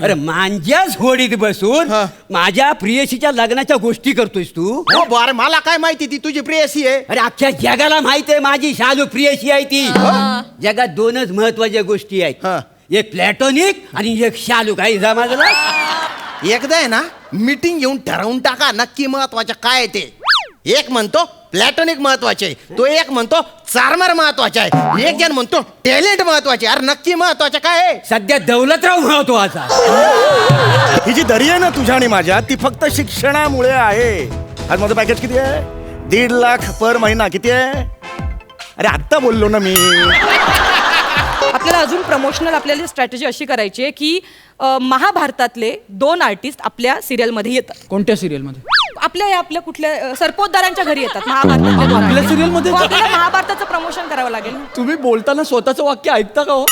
अरे मांज्याच होडीत बसून माझ्या प्रियसीच्या लग्नाच्या गोष्टी करतोयस तू. हो बरं, मला काय माहिती ती तुझी प्रेयसी आहे. अरे अख्ख्या जगाला माहिती आहे माझी शालू प्रियसी आहे ती. जगात दोनच महत्वाच्या गोष्टी आहेत, एक प्लॅटॉनिक आणि एक शालू. काही जमाजला एकदा आहे ना मीटिंग घेऊन ठरवून टाका नक्की महत्वाचं काय ते. एक म्हणतो प्लॅटॉनिक महत्वाचे, तो एक म्हणतो चार्मर महत्वाचे आहे, एक जण म्हणतो टॅलेंट महत्वाचे. अरे नक्की महत्वाचं काय आहे? सध्या दौलतराव महत्वाचा. ही जी दरी आहे ना तुझ्या आणि माझ्या, ती फक्त शिक्षणामुळे आहे. आज माझं पॅकेज किती आहे? 1.5 लाख पर महिना. किती आहे? अरे आत्ता बोललो ना मी. आपल्याला अजून प्रमोशनल आपल्याला स्ट्रॅटेजी अशी करायची आहे की महाभारतातले 2 आर्टिस्ट आपल्या सिरियलमध्ये येतात. कोणत्या सिरियल मध्ये? आपल्या कुठल्या सरपोतदारांच्या घरी येतात महाभारतातले. आपल्या serial मध्ये? आपल्याला महाभारताचं प्रमोशन करावं लागेल. तुम्ही बोलताना स्वतःचं वाक्य ऐकता का हो?